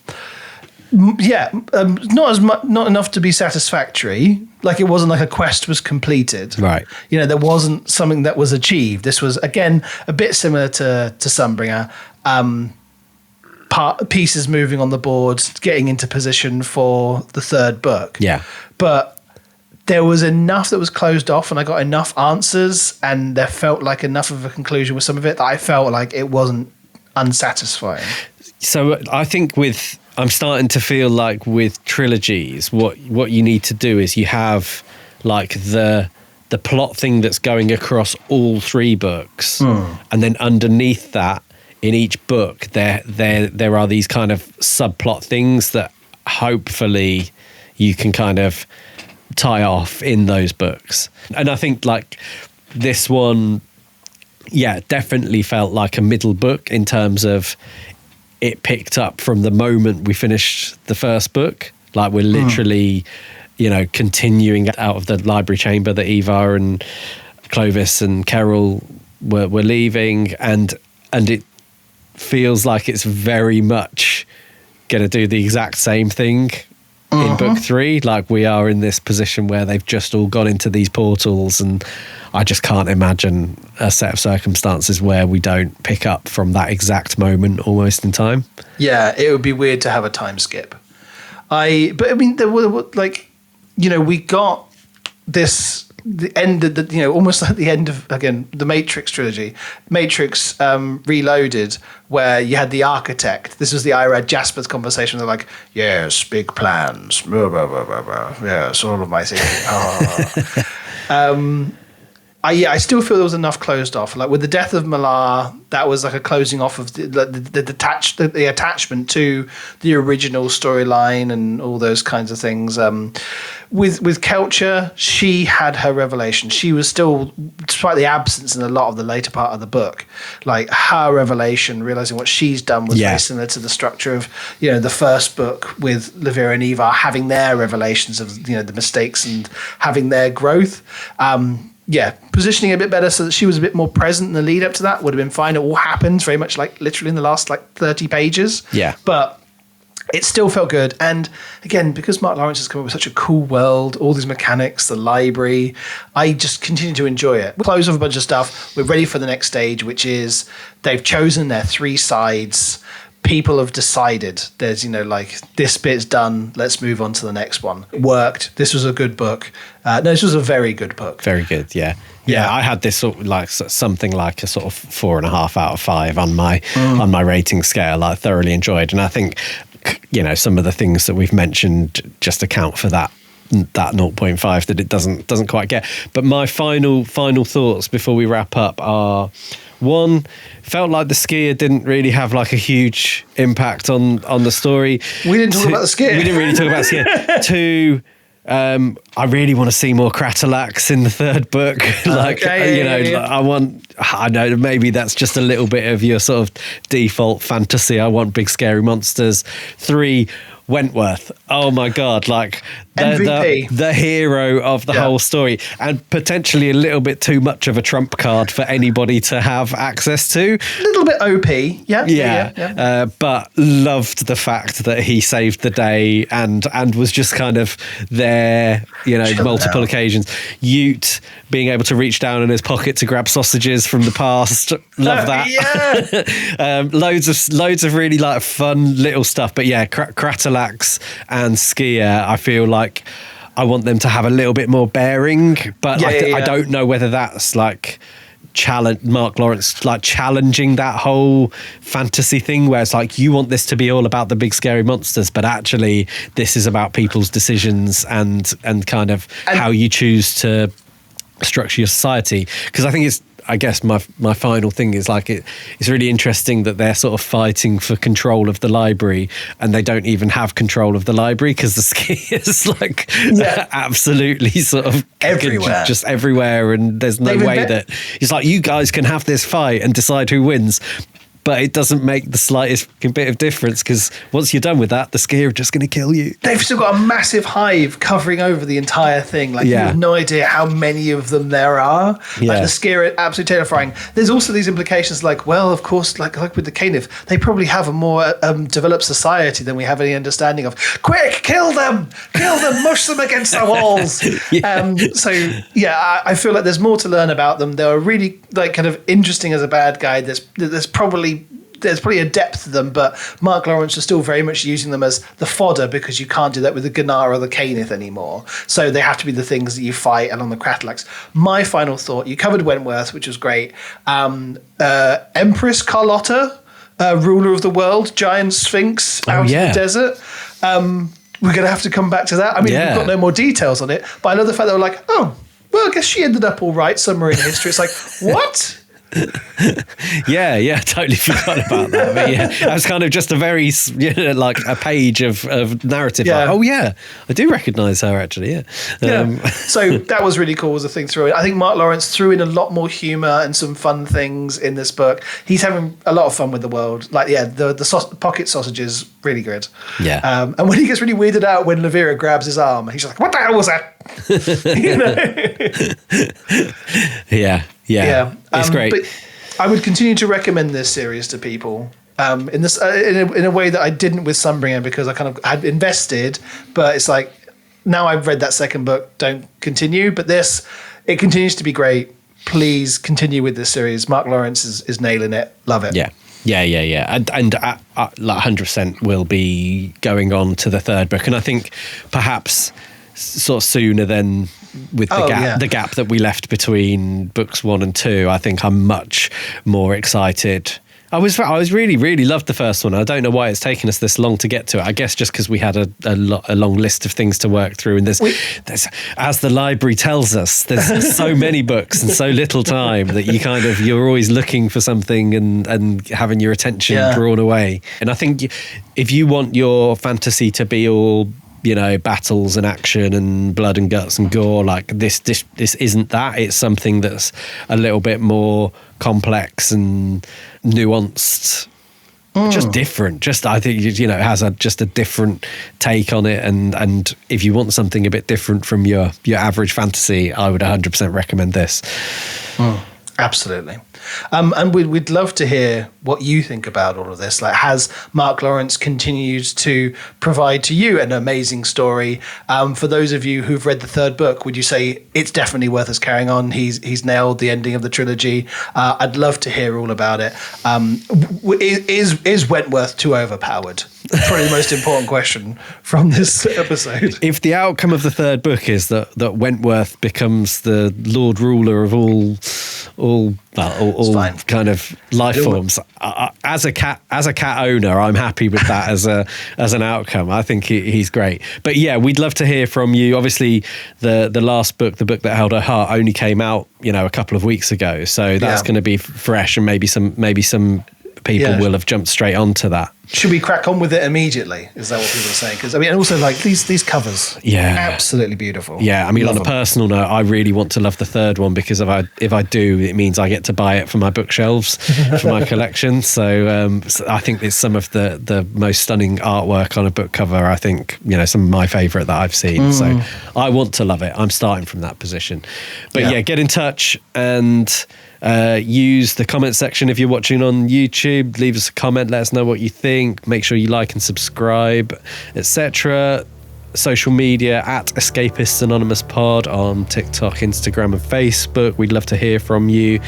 Yeah, not enough to be satisfactory. Like, it wasn't like a quest was completed. Right. There wasn't something that was achieved. This was, again, a bit similar to Sunbringer. Pieces moving on the board, getting into position for the third book. Yeah. But there was enough that was closed off, and I got enough answers, and there felt like enough of a conclusion with some of it that I felt like it wasn't unsatisfying. So I think I'm starting to feel like with trilogies, what you need to do is you have like the plot thing that's going across all 3 books, and then underneath that, in each book, there are these kind of subplot things that hopefully you can kind of tie off in those books. And I think like this one, definitely felt like a middle book in terms of it picked up from the moment we finished the first book. Like, we're literally, continuing out of the library chamber that Eva and Clovis and Carol were leaving, and it feels like it's very much going to do the exact same thing in book 3. Like, we are in this position where they've just all gone into these portals, and I just can't imagine a set of circumstances where we don't pick up from that exact moment almost in time. Yeah, it would be weird to have a time skip. There were like, we got this, the end of the, almost like the end of, again, the Matrix trilogy, Matrix Reloaded, where you had the architect. This was the Ira Jasper's conversation. They're like, yes, big plans, blah, blah, blah, blah, blah. Yes, all of my thinking. I still feel there was enough closed off. Like with the death of Malar, that was like a closing off of the attachment to the original storyline and all those kinds of things. With Kelcher, she had her revelation. She was still, despite the absence in a lot of the later part of the book, like her revelation, realizing what she's done was very similar to the structure of, the first book with Levira and Ivar having their revelations of, the mistakes and having their growth. Positioning a bit better so that she was a bit more present in the lead up to that would have been fine. It all happened very much like literally in the last 30 pages. Yeah. But it still felt good. And again, because Mark Lawrence has come up with such a cool world, all these mechanics, the library, I just continue to enjoy it. We close off a bunch of stuff. We're ready for the next stage, which is they've chosen their 3 sides. People have decided there's, this bit's done. Let's move on to the next one. It worked. This was a good book. This was a very good book. Very good. Yeah. Yeah. I had this sort of something like a sort of 4.5 out of 5 on my rating scale. I thoroughly enjoyed. And I think, some of the things that we've mentioned just account for that 0.5 that it doesn't quite get. But my final thoughts before we wrap up are, one, felt like the skier didn't really have like a huge impact on the story. We didn't talk about the skier. We didn't really talk about the skier. 2, I really want to see more Cratalax in the 3rd book. I know maybe that's just a little bit of your sort of default fantasy. I want big scary monsters. 3, Wentworth. Oh my God. Like the hero of the whole story, and potentially a little bit too much of a trump card for anybody to have access to. A little bit OP. Yeah. But loved the fact that he saved the day and was just kind of there, multiple occasions. Ute being able to reach down in his pocket to grab sausages from the past. Love that. Yeah. Loads of really like fun little stuff. But yeah, Cratalax and Skier, I feel like I want them to have a little bit more bearing, but I don't know whether that's like Mark Lawrence like challenging that whole fantasy thing where it's like you want this to be all about the big scary monsters, but actually this is about people's decisions and kind of how you choose to structure your society. Because I guess my final thing is like it's really interesting that they're sort of fighting for control of the library and they don't even have control of the library because the skiers like absolutely sort of everywhere, just everywhere, and there's no way that it's like you guys can have this fight and decide who wins. But it doesn't make the slightest bit of difference because once you're done with that, the skier are just going to kill you. They've still got a massive hive covering over the entire thing. Like you have no idea how many of them there are. Like the skier are absolutely terrifying. There's also these implications like, well, of course, like with the Canif, they probably have a more developed society than we have any understanding of. Quick, kill them, mush them against the walls. I feel like there's more to learn about them. They're really like kind of interesting as a bad guy. There's probably a depth to them, but Mark Lawrence is still very much using them as the fodder because you can't do that with the Gunnar or the Canith anymore. So they have to be the things that you fight along the Cratalax. My final thought, you covered Wentworth, which was great. Empress Carlotta, ruler of the world, giant sphinx out in the desert. We're going to have to come back to that. I mean, we've got no more details on it, but I love the fact that we're like, oh, well, I guess she ended up all right somewhere in history. It's like, what? Totally forgot about that. But that was kind of just a very like a page of narrative. Like, oh yeah, I do recognise her actually. So that was really cool as a thing through it. I think Mark Lawrence threw in a lot more humour and some fun things in this book. He's having a lot of fun with the world. Like the pocket sausages, really good. And when he gets really weirded out when Levira grabs his arm, he's just like, what the hell was that? It's great. But I would continue to recommend this series to people in a way that I didn't with Sunbringer because I kind of had invested, but it's like now I've read that second book, don't continue. But it continues to be great. Please continue with this series. Mark Lawrence is nailing it. Love it. Yeah. And like 100% will be going on to the 3rd book, and I think perhaps sort of sooner than with the gap that we left between books 1 and 2. I think I'm much more excited I really loved the first one. I don't know why it's taken us this long to get to it. I guess just because we had a long list of things to work through, and there's as the library tells us, there's so many books and so little time that you're always looking for something and having your attention drawn away. And I think if you want your fantasy to be all, you know, battles and action and blood and guts and gore, like this isn't that. It's something that's a little bit more complex and nuanced, just different. Just, I think, you know, it has just a different take on it. And if you want something a bit different from your average fantasy, I would 100% recommend this. Absolutely. And we'd love to hear what you think about all of this. Like, has Mark Lawrence continued to provide to you an amazing story? For those of you who've read the third book, would you say it's definitely worth us carrying on? He's nailed the ending of the trilogy. I'd love to hear all about it. Is Wentworth too overpowered? Probably the most important question from this episode. If the outcome of the third book is that Wentworth becomes the Lord Ruler of all kind of life forms, as a cat owner, I'm happy with that as an outcome. I think he's great. But yeah, we'd love to hear from you. Obviously, the last book, The Book That Held Her Heart, only came out, you know, a couple of weeks ago, so that's going to be fresh, and maybe some people will have jumped straight onto that. Should we crack on with it immediately? Is that what people are saying? Because I mean, and also like these covers, absolutely beautiful. Yeah, I mean, on a personal note, I really want to love the third one, because if I do, it means I get to buy it for my bookshelves, for my collection. So I think it's some of the most stunning artwork on a book cover. I think, you know, some of my favourite that I've seen. So I want to love it. I'm starting from that position. But yeah, get in touch and use the comment section if you're watching on YouTube. Leave us a comment, let us know what you think. Make sure you like and subscribe, etc. Social media at Escapists Anonymous Pod on TikTok, Instagram and Facebook. We'd love to hear from you.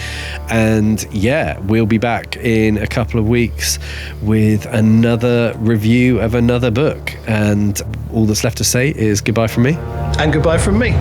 And yeah, we'll be back in a couple of weeks with another review of another book. And all that's left to say is goodbye from me. And goodbye from me.